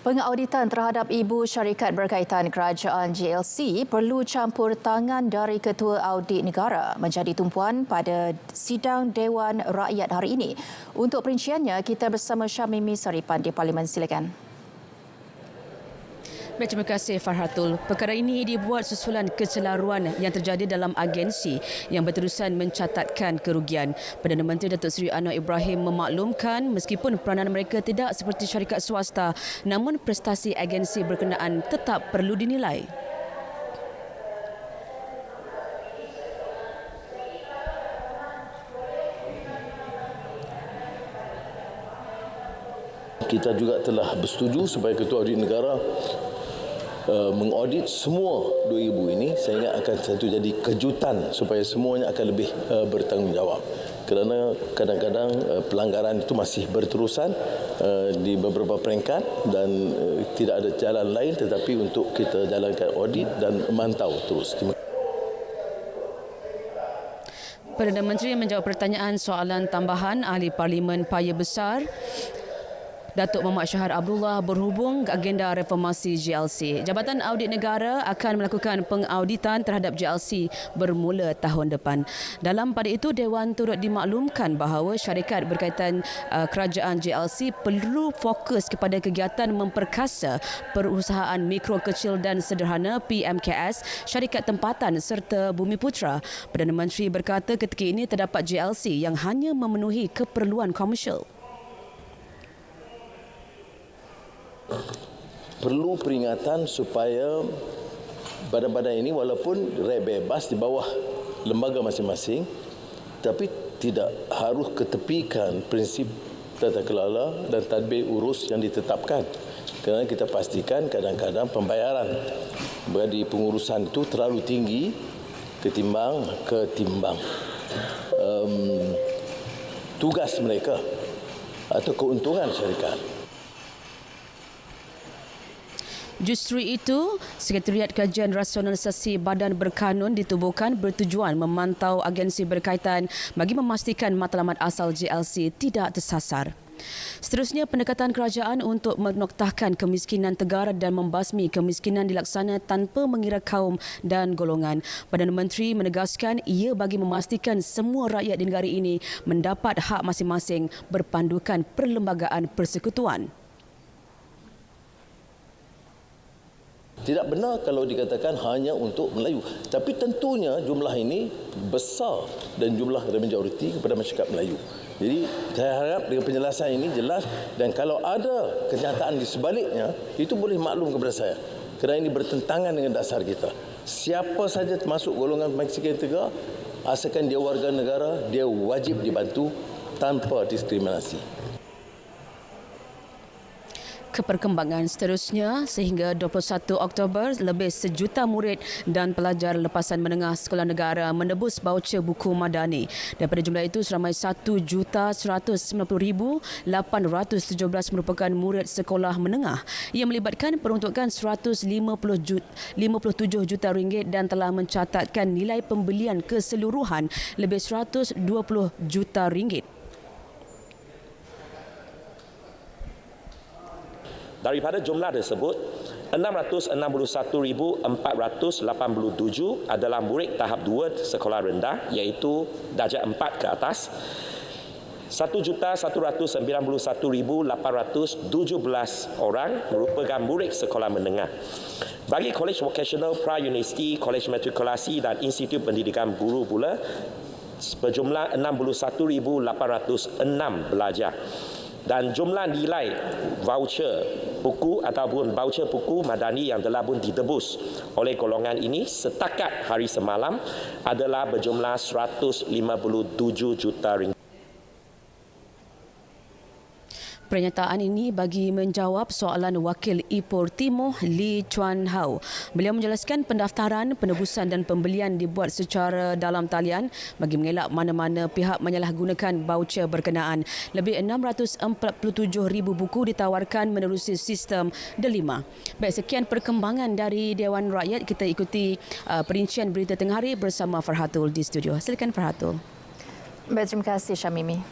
Pengauditan terhadap ibu syarikat berkaitan kerajaan JLC perlu campur tangan dari Ketua Audit Negara menjadi tumpuan pada sidang Dewan Rakyat hari ini. Untuk perinciannya, kita bersama Syamimi Saripan di Parlimen. Silakan. Baik, terima kasih Farhatul. Perkara ini dibuat susulan kecelaruan yang terjadi dalam agensi yang berterusan mencatatkan kerugian. Perdana Menteri Datuk Seri Anwar Ibrahim memaklumkan meskipun peranan mereka tidak seperti syarikat swasta, namun prestasi agensi berkenaan tetap perlu dinilai. Kita juga telah bersetuju supaya Ketua Audit Negara mengaudit semua 2,000 ini, sehingga akan satu jadi kejutan supaya semuanya akan lebih bertanggungjawab. Kerana kadang-kadang pelanggaran itu masih berterusan di beberapa peringkat dan tidak ada jalan lain tetapi untuk kita jalankan audit dan memantau terus. Perdana Menteri menjawab pertanyaan soalan tambahan Ahli Parlimen Paya Besar Datuk Muhammad Syahar Abdullah berhubung ke agenda reformasi JLC. Jabatan Audit Negara akan melakukan pengauditan terhadap JLC bermula tahun depan. Dalam pada itu, Dewan turut dimaklumkan bahawa syarikat berkaitan kerajaan JLC perlu fokus kepada kegiatan memperkasa perusahaan mikro, kecil dan sederhana PMKS, syarikat tempatan serta Bumiputra. Perdana Menteri berkata ketika ini terdapat JLC yang hanya memenuhi keperluan komersial. Perlu peringatan supaya badan-badan ini walaupun bebas di bawah lembaga masing-masing, tapi tidak harus ketepikan prinsip tata kelola dan tadbir urus yang ditetapkan. Kerana kita pastikan kadang-kadang pembayaran bagi pengurusan itu terlalu tinggi ketimbang tugas mereka atau keuntungan syarikat. Justru itu, Sekretariat Kajian Rasionalisasi Badan Berkanun ditubuhkan bertujuan memantau agensi berkaitan bagi memastikan matlamat asal JLC tidak tersasar. Seterusnya, pendekatan kerajaan untuk menoktahkan kemiskinan tegar dan membasmi kemiskinan dilaksana tanpa mengira kaum dan golongan. Perdana Menteri menegaskan ia bagi memastikan semua rakyat di negara ini mendapat hak masing-masing berpandukan Perlembagaan Persekutuan. Tidak benar kalau dikatakan hanya untuk Melayu. Tapi tentunya jumlah ini besar dan jumlah majoriti kepada masyarakat Melayu. Jadi saya harap dengan penjelasan ini jelas, dan kalau ada kenyataan di sebaliknya, itu boleh maklum kepada saya. Kerana ini bertentangan dengan dasar kita. Siapa saja termasuk golongan miskin tegar, asalkan dia warga negara, dia wajib dibantu tanpa diskriminasi. Keperkembangan seterusnya, sehingga 21 Oktober, lebih 1 juta murid dan pelajar lepasan menengah sekolah negara menebus baucer buku madani. Daripada jumlah itu, seramai 1,190,817 merupakan murid sekolah menengah. Ia melibatkan peruntukan 157 juta ringgit dan telah mencatatkan nilai pembelian keseluruhan lebih 120 juta ringgit. Daripada jumlah tersebut, 661,487 adalah murid tahap 2 sekolah rendah, iaitu darjah 4 ke atas. 1,191,817 orang merupakan murid sekolah menengah. Bagi Kolej Vocational, Pra-Universiti, Kolej Matrikulasi dan Institut Pendidikan Guru pula, berjumlah 61,806 pelajar. Dan jumlah nilai voucher buku ataupun voucher buku madani yang telah pun ditebus oleh golongan ini setakat hari semalam adalah berjumlah 157 juta ringgit. Pernyataan ini bagi menjawab soalan Wakil Ipoh Timur Lee Chuan Hao. Beliau menjelaskan pendaftaran, penebusan dan pembelian dibuat secara dalam talian bagi mengelak mana-mana pihak menyalahgunakan voucher berkenaan. Lebih 647,000 buku ditawarkan menerusi sistem delima. Baik, sekian perkembangan dari Dewan Rakyat. Kita ikuti perincian berita tengah hari bersama Farhatul di studio. Silakan Farhatul. Baik, terima kasih Syamimi.